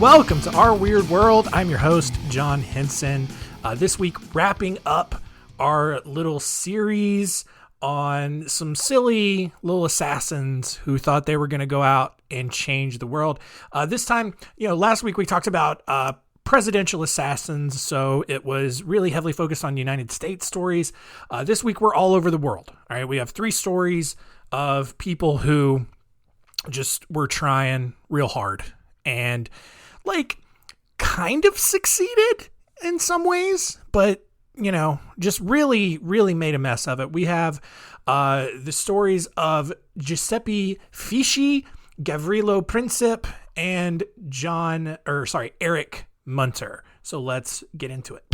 Welcome to Our Weird World. I'm your host, John Henson. This week, wrapping up our little series on some silly little assassins who thought they were going to go out and change the world. This time, last week we talked about presidential assassins, so it was really heavily focused on United States stories. This week, we're all over the world. All right, we have 3 stories of people who just were trying real hard and kind of succeeded in some ways, but just really, really made a mess of it. We have the stories of Giuseppe Fischi, Gavrilo Princip, and Eric Munter. So let's get into it.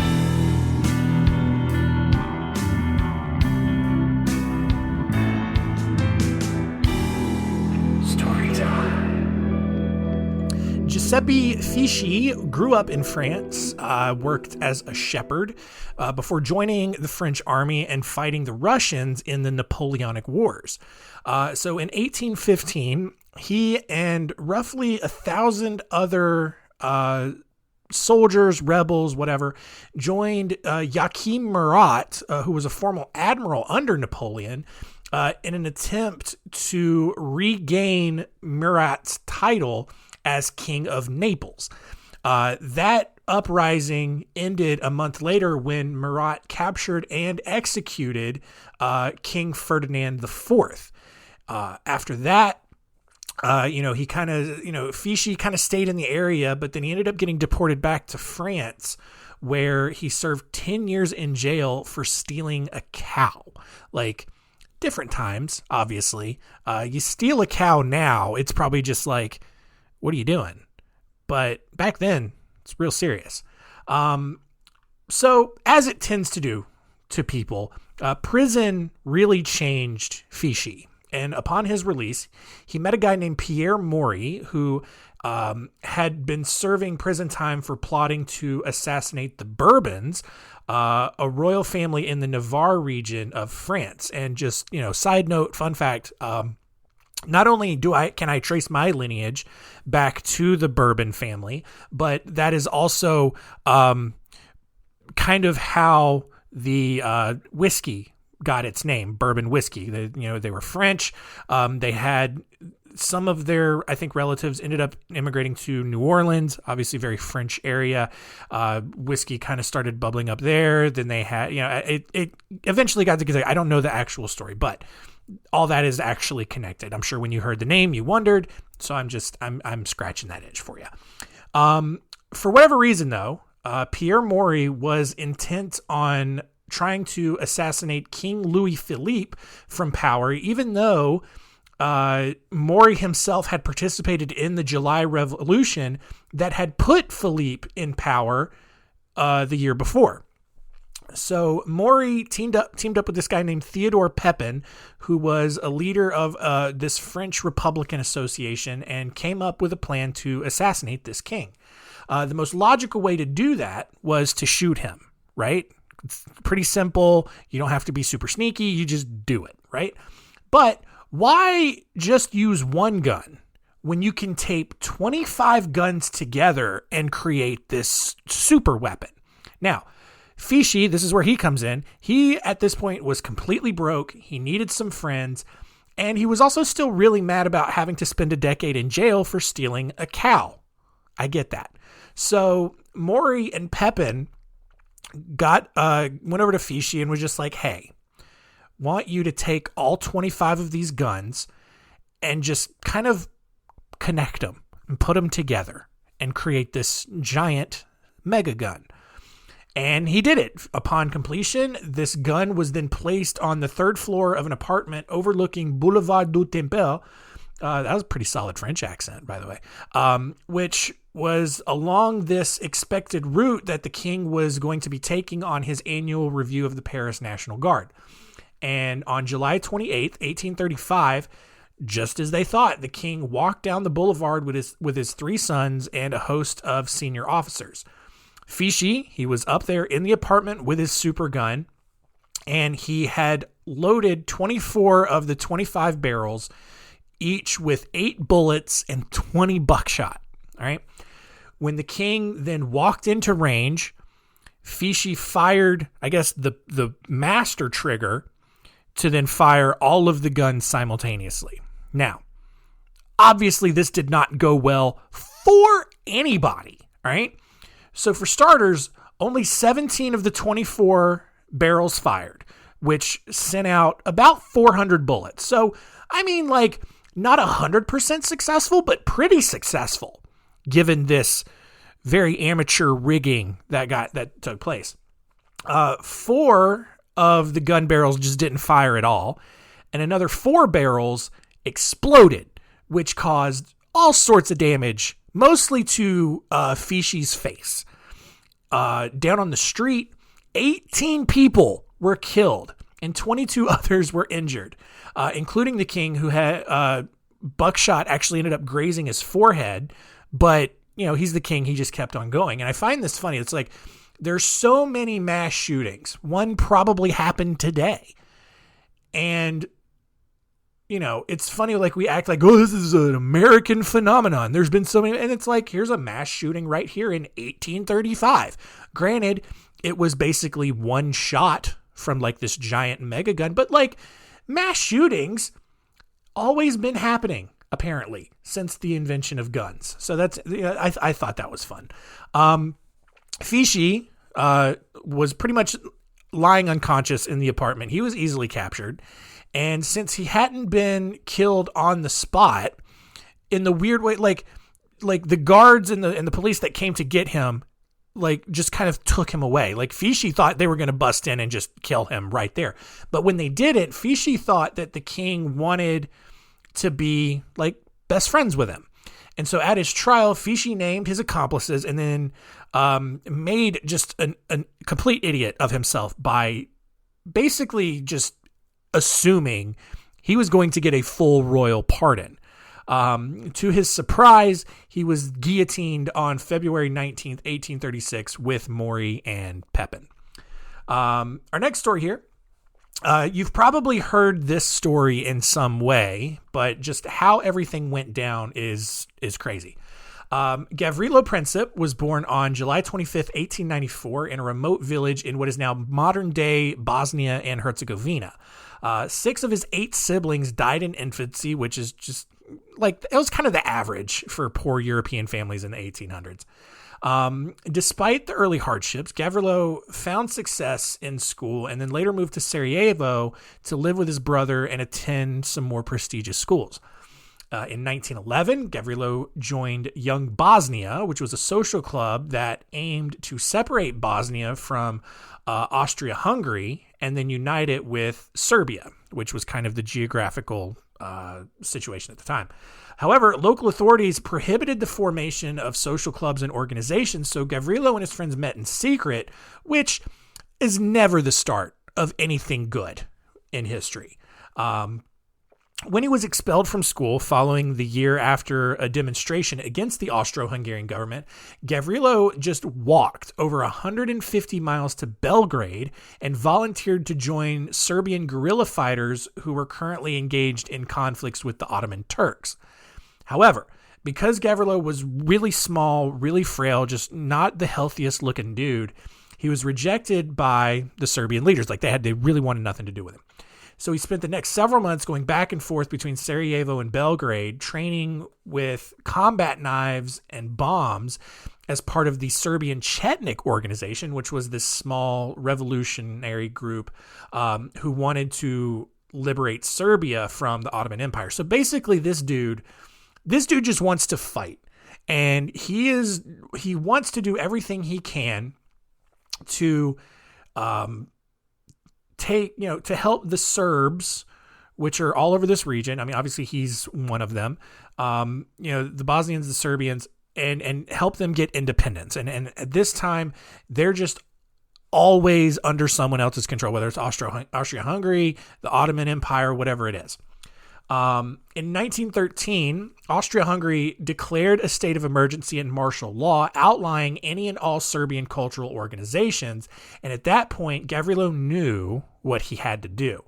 Giuseppe Fischi grew up in France, worked as a shepherd before joining the French army and fighting the Russians in the Napoleonic Wars. So in 1815, he and roughly 1,000 other soldiers, rebels, whatever, joined Joachim Murat, who was a former admiral under Napoleon, in an attempt to regain Murat's title as King of Naples. That uprising ended a month later when Murat captured and executed King Ferdinand IV. After that, Fischi kind of stayed in the area, but then he ended up getting deported back to France, where he served 10 years in jail for stealing a cow. Different times, obviously. You steal a cow now, it's probably just what are you doing? But back then, it's real serious. So as it tends to do to people, prison really changed Fischi. And upon his release, he met a guy named Pierre Maury, who had been serving prison time for plotting to assassinate the Bourbons, a royal family in the Navarre region of France. And just, side note, fun fact, not only can I trace my lineage back to the Bourbon family, but that is also kind of how the whiskey got its name, bourbon whiskey. They were French. They had some of their, I think, relatives ended up immigrating to New Orleans, obviously very French area. Whiskey kind of started bubbling up there. Then they had, it eventually got together. I don't know the actual story, but all that is actually connected. I'm sure when you heard the name, you wondered. So I'm scratching that itch for you. For whatever reason, though, Pierre Maury was intent on trying to assassinate King Louis Philippe from power, even though Maury himself had participated in the July Revolution that had put Philippe in power the year before. So Maury teamed up with this guy named Theodore Pepin, who was a leader of this French Republican Association, and came up with a plan to assassinate this king. The most logical way to do that was to shoot him, right? It's pretty simple. You don't have to be super sneaky. You just do it, right? But why just use one gun when you can tape 25 guns together and create this super weapon? Now, Fischi, this is where he comes in. He, at this point, was completely broke. He needed some friends. And he was also still really mad about having to spend a decade in jail for stealing a cow. I get that. So Maury and Pepin went over to Fischi and was just like, hey, want you to take all 25 of these guns and just kind of connect them and put them together and create this giant mega gun. And he did it. Upon completion, this gun was then placed on the 3rd floor of an apartment overlooking Boulevard du Temple. That was a pretty solid French accent, by the way, which was along this expected route that the king was going to be taking on his annual review of the Paris National Guard. And on July 28th, 1835, just as they thought, the king walked down the boulevard with his 3 sons and a host of senior officers. Fischi, he was up there in the apartment with his super gun, and he had loaded 24 of the 25 barrels, each with 8 bullets and 20 buckshot. All right. When the king then walked into range, Fieschi fired, I guess, the master trigger to then fire all of the guns simultaneously. Now, obviously, this did not go well for anybody, right? So for starters, only 17 of the 24 barrels fired, which sent out about 400 bullets. So, I mean, like, not 100% successful, but pretty successful, given this very amateur rigging that took place. 4 of the gun barrels just didn't fire at all, and another 4 barrels exploded, which caused all sorts of damage, mostly to Fieschi's face. Down on the street, 18 people were killed, and 22 others were injured, including the king, who had buckshot actually ended up grazing his forehead, but he's the king. He just kept on going. And I find this funny. It's like there's so many mass shootings. One probably happened today. And, it's funny. Like we act like, oh, this is an American phenomenon. There's been so many. And it's like, here's a mass shooting right here in 1835. Granted, it was basically one shot from like this giant mega gun. But like mass shootings always been happening, apparently, since the invention of guns. So that's, I thought that was fun. Fieschi was pretty much lying unconscious in the apartment. He was easily captured. And since he hadn't been killed on the spot, in the weird way, like the guards and the police that came to get him, like just kind of took him away. Like Fieschi thought they were going to bust in and just kill him right there. But when they did it, Fieschi thought that the king wanted to be like best friends with him. And so at his trial, Fieschi named his accomplices and then made just a complete idiot of himself by basically just assuming he was going to get a full royal pardon. To his surprise, he was guillotined on February 19th, 1836 with Maury and Pepin. Our next story here. You've probably heard this story in some way, but just how everything went down is crazy. Gavrilo Princip was born on July 25th, 1894 in a remote village in what is now modern-day Bosnia and Herzegovina. 6 of his 8 siblings died in infancy, which is just like, it was kind of the average for poor European families in the 1800s. Despite the early hardships, Gavrilo found success in school and then later moved to Sarajevo to live with his brother and attend some more prestigious schools. In 1911, Gavrilo joined Young Bosnia, which was a social club that aimed to separate Bosnia from Austria-Hungary and then unite it with Serbia, which was kind of the geographical situation at the time. However, local authorities prohibited the formation of social clubs and organizations, so Gavrilo and his friends met in secret, which is never the start of anything good in history. When he was expelled from school following the year after a demonstration against the Austro-Hungarian government, Gavrilo just walked over 150 miles to Belgrade and volunteered to join Serbian guerrilla fighters who were currently engaged in conflicts with the Ottoman Turks. However, because Gavrilo was really small, really frail, just not the healthiest looking dude, he was rejected by the Serbian leaders. Like they really wanted nothing to do with him. So he spent the next several months going back and forth between Sarajevo and Belgrade, training with combat knives and bombs as part of the Serbian Chetnik organization, which was this small revolutionary group who wanted to liberate Serbia from the Ottoman Empire. So basically this dude just wants to fight, and he wants to do everything he can to to help the Serbs, which are all over this region. I mean, obviously he's one of them. The Bosnians, the Serbians, and help them get independence. And at this time, they're just always under someone else's control, whether it's Austria-Hungary, the Ottoman Empire, whatever it is. In 1913, Austria-Hungary declared a state of emergency and martial law, outlining any and all Serbian cultural organizations. And at that point, Gavrilo knew what he had to do.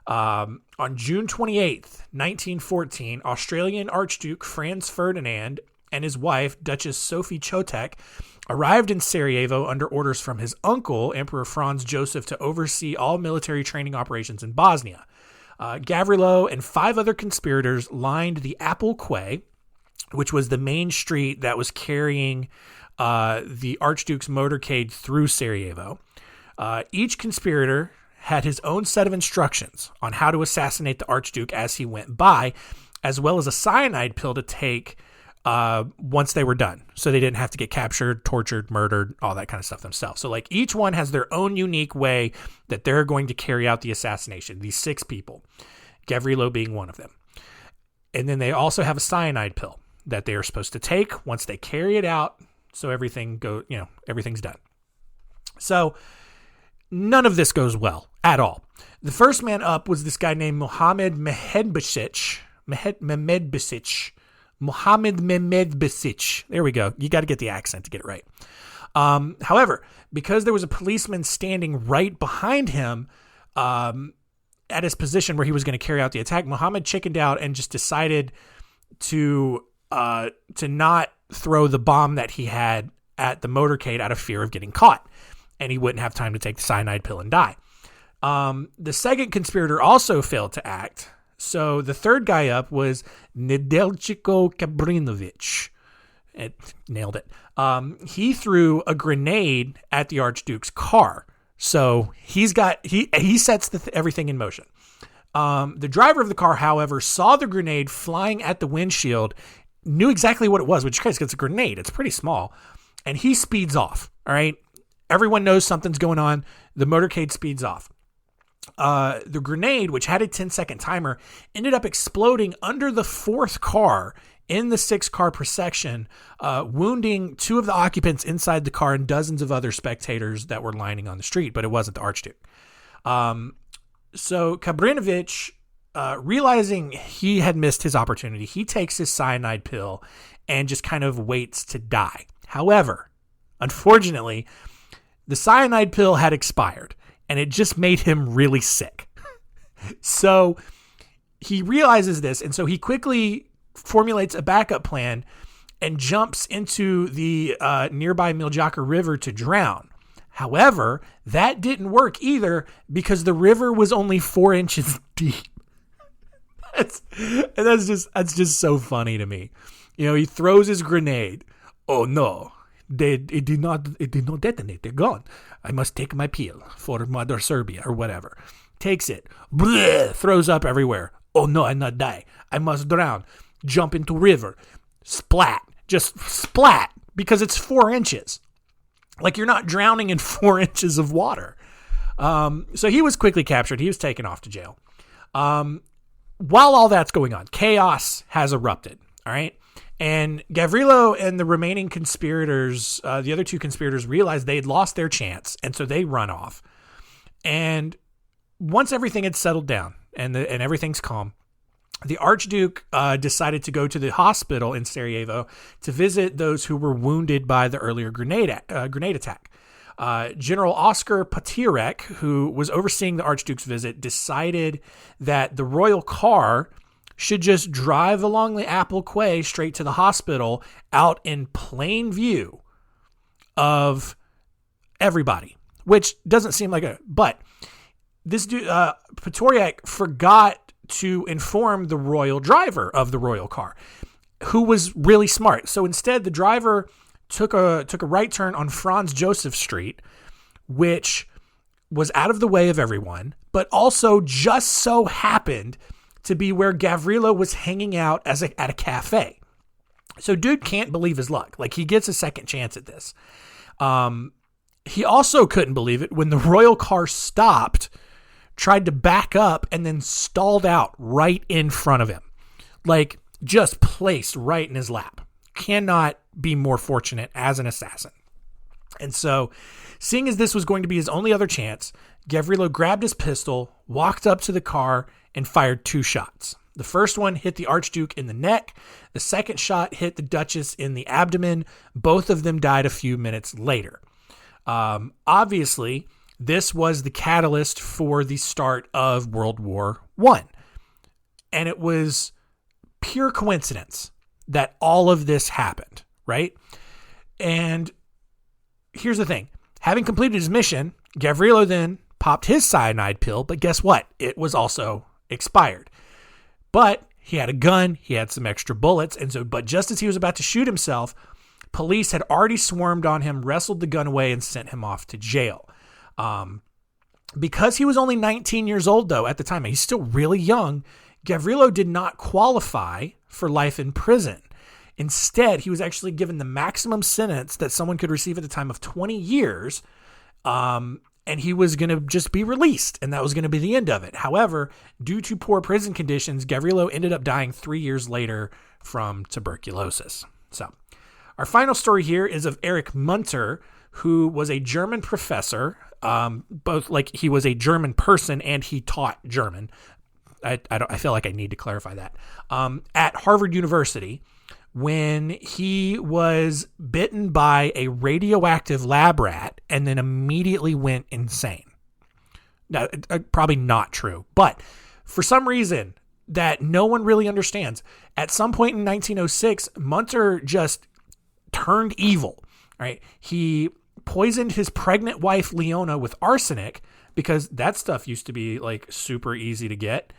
On June 28th, 1914, Australian Archduke Franz Ferdinand and his wife, Duchess Sophie Chotek, arrived in Sarajevo under orders from his uncle, Emperor Franz Joseph, to oversee all military training operations in Bosnia. Gavrilo and 5 other conspirators lined the Apple Quay, which was the main street that was carrying the Archduke's motorcade through Sarajevo. Each conspirator had his own set of instructions on how to assassinate the Archduke as he went by, as well as a cyanide pill to take once they were done. So they didn't have to get captured, tortured, murdered, all that kind of stuff themselves. So like each one has their own unique way that they're going to carry out the assassination. These 6 people, Gavrilo being one of them. And then they also have a cyanide pill that they are supposed to take once they carry it out. So everything's done. So none of this goes well at all. The first man up was this guy named Mohammed Mehmedbesic. Mohammed Mehmedbesic. There we go. You got to get the accent to get it right. However, because there was a policeman standing right behind him at his position where he was going to carry out the attack, Mohammed chickened out and just decided to not throw the bomb that he had at the motorcade out of fear of getting caught, and he wouldn't have time to take the cyanide pill and die. The second conspirator also failed to act. So the third guy up was Nedeljko Kabrinovic. It nailed it. He threw a grenade at the Archduke's car. So he sets everything in motion. The driver of the car, however, saw the grenade flying at the windshield, knew exactly what it was, which is crazy because it's a grenade. It's pretty small. And he speeds off. All right. Everyone knows something's going on. The motorcade speeds off. The grenade, which had a 10-second timer, ended up exploding under the 4th car in the 6-car procession, wounding 2 of the occupants inside the car and dozens of other spectators that were lining on the street, but it wasn't the Archduke. So Kabrinovic, realizing he had missed his opportunity, he takes his cyanide pill and just kind of waits to die. However, unfortunately, the cyanide pill had expired, and it just made him really sick. So he realizes this, and so he quickly formulates a backup plan and jumps into the nearby Miljacka River to drown. However, that didn't work either because the river was only 4 inches deep. That's just so funny to me. You know, he throws his grenade. Oh no. It did not detonate. They're gone. I must take my pill for Mother Serbia or whatever. Takes it. Bleh, throws up everywhere. Oh no, I not die. I must drown. Jump into river. Splat. Just splat. Because it's 4 inches. Like you're not drowning in 4 inches of water. So he was quickly captured. He was taken off to jail. While all that's going on, chaos has erupted. All right. And Gavrilo and the remaining conspirators, the other 2 conspirators, realized they had lost their chance, and so they run off. And once everything had settled down and everything's calm, the Archduke decided to go to the hospital in Sarajevo to visit those who were wounded by the earlier grenade attack. General Oskar Patirek, who was overseeing the Archduke's visit, decided that the royal car should just drive along the Apple Quay straight to the hospital out in plain view of everybody, which doesn't seem like but this dude, Patirek, forgot to inform the royal driver of the royal car, who was really smart. So instead, the driver took a right turn on Franz Joseph Street, which was out of the way of everyone, but also just so happened to be where Gavrilo was hanging out at a cafe. So dude can't believe his luck. Like he gets a second chance at this. He also couldn't believe it when the royal car stopped, tried to back up, and then stalled out right in front of him. Like just placed right in his lap. Cannot be more fortunate as an assassin. And so, seeing as this was going to be his only other chance, Gavrilo grabbed his pistol, walked up to the car, and fired 2 shots. The first one hit the Archduke in the neck. The second shot hit the Duchess in the abdomen. Both of them died a few minutes later. Obviously, this was the catalyst for the start of World War I. And it was pure coincidence that all of this happened, right? And here's the thing. Having completed his mission, Gavrilo then popped his cyanide pill, but guess what? It was also expired. But he had a gun, he had some extra bullets, but just as he was about to shoot himself, police had already swarmed on him, wrestled the gun away, and sent him off to jail. Because he was only 19 years old, though, at the time, and he's still really young, Gavrilo did not qualify for life in prison. Instead, he was actually given the maximum sentence that someone could receive at the time of 20 years, and he was going to just be released, and that was going to be the end of it. However, due to poor prison conditions, Gavrilo ended up dying 3 years later from tuberculosis. So, our final story here is of Erich Munter, who was a German professor, both like he was a German person and he taught German. I feel like I need to clarify that. At Harvard University, when he was bitten by a radioactive lab rat and then immediately went insane. Now, probably not true, but for some reason that no one really understands, at some point in 1906, Munter just turned evil, right? He poisoned his pregnant wife, Leona, with arsenic because that stuff used to be like super easy to get.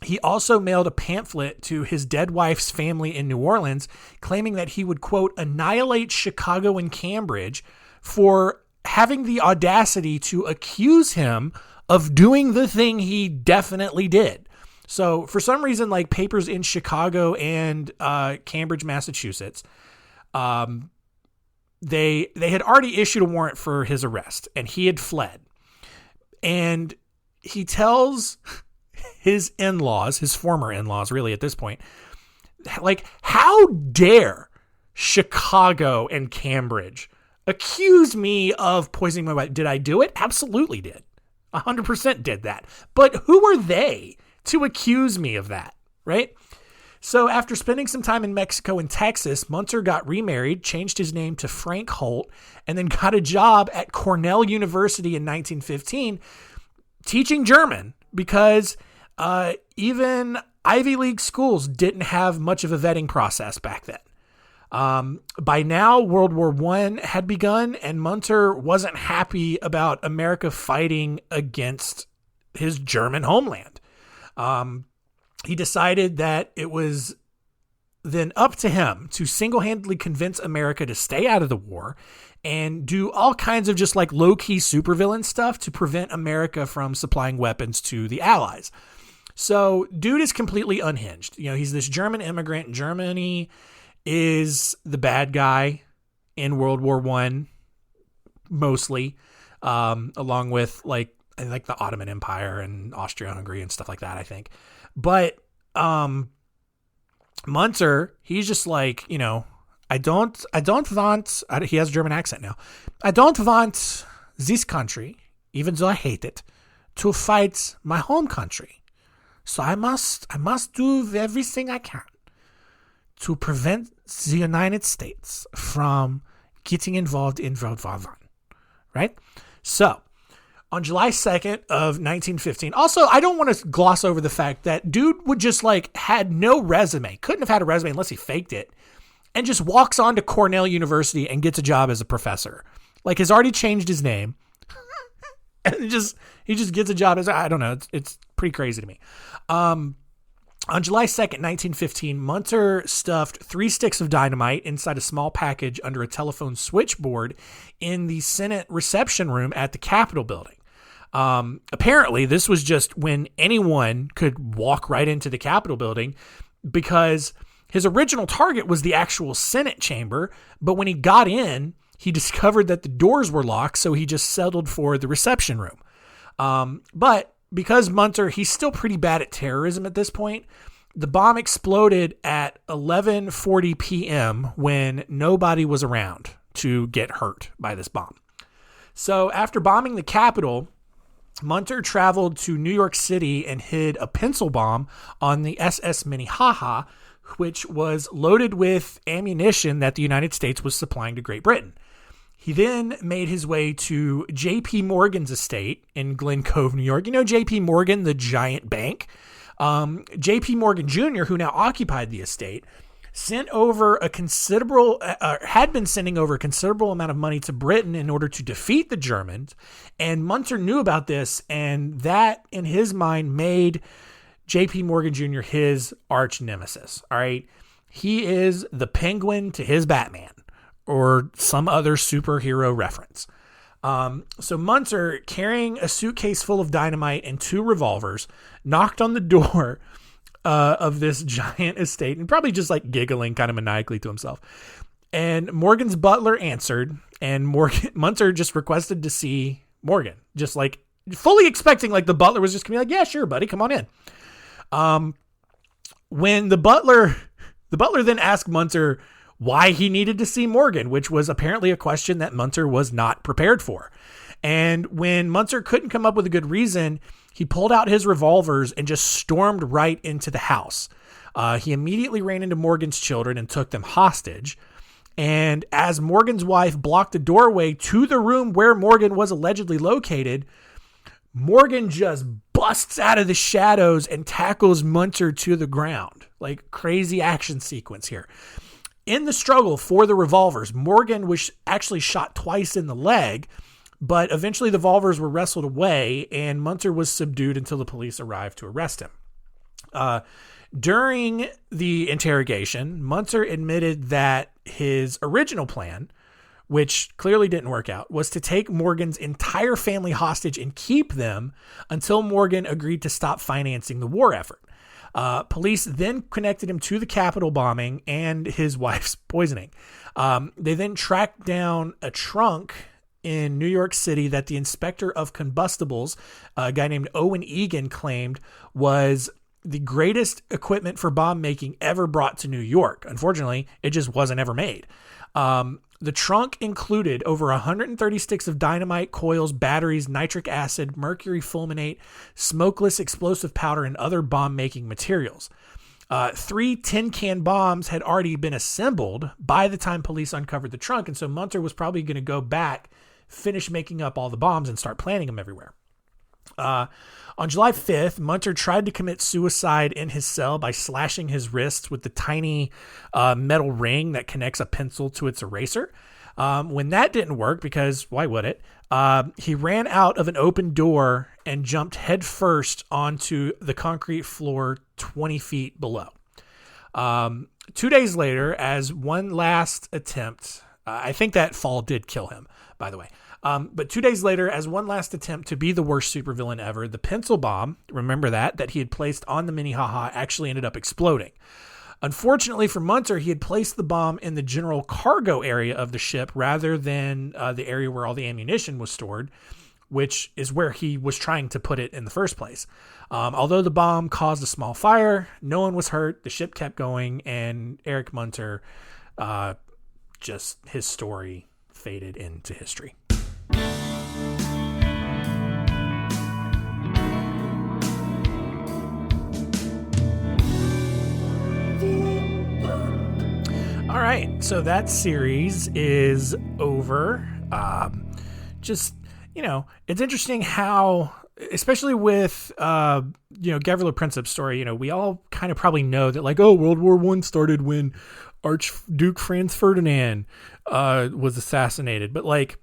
He also mailed a pamphlet to his dead wife's family in New Orleans, claiming that he would, quote, annihilate Chicago and Cambridge for having the audacity to accuse him of doing the thing he definitely did. So for some reason, like papers in Chicago and Cambridge, Massachusetts, they had already issued a warrant for his arrest, and he had fled. And he tells his in-laws, his former in-laws, really at this point, like, how dare Chicago and Cambridge accuse me of poisoning my wife? Did I do it? Absolutely did. 100% did that. But who are they to accuse me of that, right? So after spending some time in Mexico and Texas, Munter got remarried, changed his name to Frank Holt, and then got a job at Cornell University in 1915 teaching German because even Ivy League schools didn't have much of a vetting process back then. By now, World War I had begun, and Munter wasn't happy about America fighting against his German homeland. He decided that it was then up to him to single-handedly convince America to stay out of the war and do all kinds of just like low-key supervillain stuff to prevent America from supplying weapons to the Allies. So dude is completely unhinged. You know, he's this German immigrant. Germany is the bad guy in World War I, mostly, along with like the Ottoman Empire and Austria-Hungary and stuff like that, I think. But Munter, he's just like, you know, I don't want, he has a German accent now. I don't want this country, even though I hate it, to fight my home country. So I must do everything I can to prevent the United States from getting involved in World War I, right? So on July 2nd of 1915, also, I don't want to gloss over the fact that dude would just like had no resume, couldn't have had a resume unless he faked it, and just walks on to Cornell University and gets a job as a professor. Like, has already changed his name. And he just gets a job as, I don't know, it's pretty crazy to me. On July 2nd, 1915, Munter stuffed 3 sticks of dynamite inside a small package under a telephone switchboard in the Senate reception room at the Capitol building. Apparently, this was just when anyone could walk right into the Capitol building because his original target was the actual Senate chamber. But when he got in, he discovered that the doors were locked, so he just settled for the reception room. But because Munter, he's still pretty bad at terrorism at this point, the bomb exploded at 11:40 p.m. when nobody was around to get hurt by this bomb. So after bombing the Capitol, Munter traveled to New York City and hid a pencil bomb on the SS Minnehaha, which was loaded with ammunition that the United States was supplying to Great Britain. He then made his way to J.P. Morgan's estate in Glen Cove, New York. You know J.P. Morgan, the giant bank? J.P. Morgan Jr., who now occupied the estate, sent over a considerable, had been sending over a considerable amount of money to Britain in order to defeat the Germans. And Munter knew about this, and that, in his mind, made J.P. Morgan Jr. his arch nemesis. All right. He is the Penguin to his Batman, or some other superhero reference. So Munter, carrying a suitcase full of dynamite and 2 revolvers, knocked on the door of this giant estate, and probably just like giggling kind of maniacally to himself. And Morgan's butler answered, and Munter just requested to see Morgan, just like fully expecting like the butler was just gonna be like, yeah, sure, buddy, come on in. When the butler then asked Munter why he needed to see Morgan, which was apparently a question that Munter was not prepared for. And when Munter couldn't come up with a good reason, he pulled out his revolvers and just stormed right into the house. He immediately ran into Morgan's children and took them hostage. And as Morgan's wife blocked the doorway to the room where Morgan was allegedly located, Morgan just busts out of the shadows and tackles Munter to the ground. Like, crazy action sequence here. In the struggle for the revolvers, Morgan was actually shot twice in the leg, but eventually the revolvers were wrestled away and Munter was subdued until the police arrived to arrest him. During the interrogation, Munter admitted that his original plan, which clearly didn't work out, was to take Morgan's entire family hostage and keep them until Morgan agreed to stop financing the war effort. Police then connected him to the Capitol bombing and his wife's poisoning. They then tracked down a trunk in New York City that the inspector of combustibles, a guy named Owen Egan, claimed was the greatest equipment for bomb making ever brought to New York. Unfortunately, it just wasn't ever made. The trunk included over 130 sticks of dynamite, coils, batteries, nitric acid, mercury fulminate, smokeless explosive powder, and other bomb-making materials. 3 tin can bombs had already been assembled by the time police uncovered the trunk, and so Munter was probably going to go back, finish making up all the bombs, and start planting them everywhere. On July 5th, Munter tried to commit suicide in his cell by slashing his wrists with the tiny metal ring that connects a pencil to its eraser. When that didn't work, because why would it, he ran out of an open door and jumped headfirst onto the concrete floor 20 feet below. 2 days later, as one last attempt, I think that fall did kill him, by the way. But 2 days later, as one last attempt to be the worst supervillain ever, the pencil bomb, remember that he had placed on the Minnehaha actually ended up exploding. Unfortunately for Munter, he had placed the bomb in the general cargo area of the ship rather than the area where all the ammunition was stored, which is where he was trying to put it in the first place. Although the bomb caused a small fire, no one was hurt, the ship kept going, and Eric Munter, just his story faded into history. All right, so that series is over. Just, it's interesting how, especially with, Gavrilo Princip's story, we all kind of probably know that, like, World War I started when Archduke Franz Ferdinand was assassinated. But, like,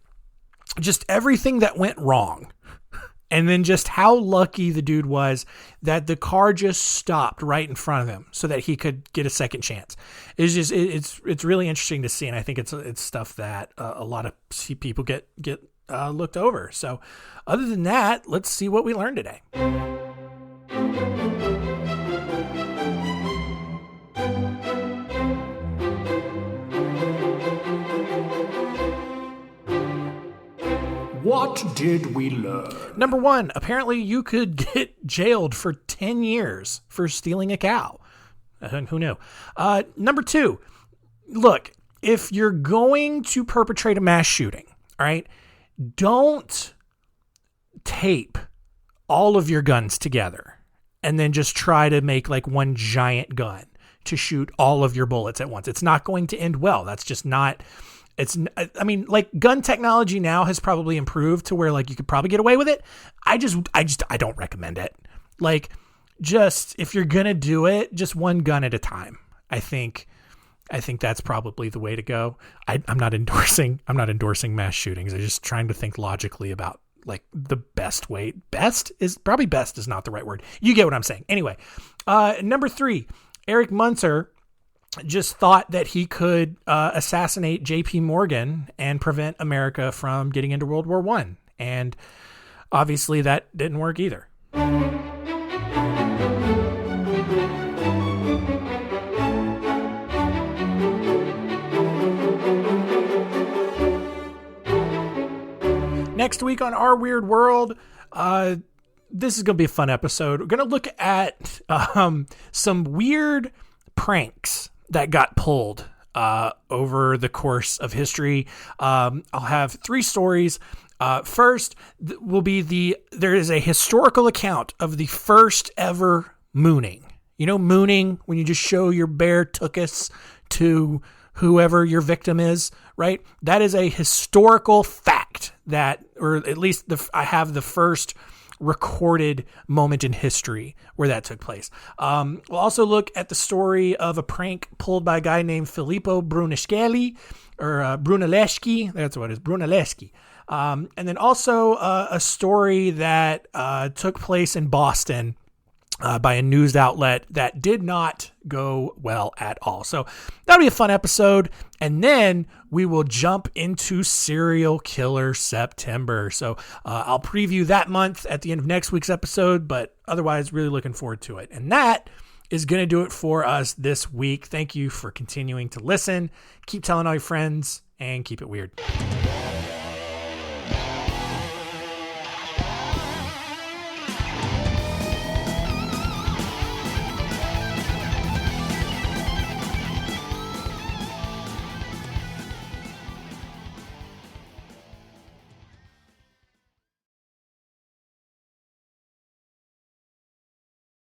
just everything that went wrong. And then just how lucky the dude was that the car just stopped right in front of him so that he could get a second chance. It's just, it's really interesting to see. And I think it's stuff that a lot of people get looked over. So other than that, let's see what we learned today. What did we learn? Number 1, apparently you could get jailed for 10 years for stealing a cow. Who knew? Number 2, look, if you're going to perpetrate a mass shooting, all right, don't tape all of your guns together and then just try to make like one giant gun to shoot all of your bullets at once. It's not going to end well. That's just not... gun technology now has probably improved to where like you could probably get away with it. I don't recommend it. Like, just, if you're going to do it, just one gun at a time. I think that's probably the way to go. I'm not endorsing mass shootings. I'm just trying to think logically about like the best way. Best is not the right word. You get what I'm saying. Anyway, number 3, Eric Munzer just thought that he could assassinate J.P. Morgan and prevent America from getting into World War I. And obviously that didn't work either. Next week on Our Weird World, this is going to be a fun episode. We're going to look at some weird pranks that got pulled over the course of history. I'll have 3 stories. First will be there is a historical account of the first ever mooning. You know, mooning, when you just show your bare tuchus to whoever your victim is, right? That is a historical fact or at least I have the first recorded moment in history where that took place. We'll also look at the story of a prank pulled by a guy named Filippo Brunelleschi, that's what it is, Brunelleschi. And then also a story that took place in Boston by a news outlet that did not go well at all. So that'll be a fun episode. And then we will jump into Serial Killer September. So I'll preview that month at the end of next week's episode, but otherwise really looking forward to it. And that is going to do it for us this week. Thank you for continuing to listen. Keep telling all your friends and keep it weird.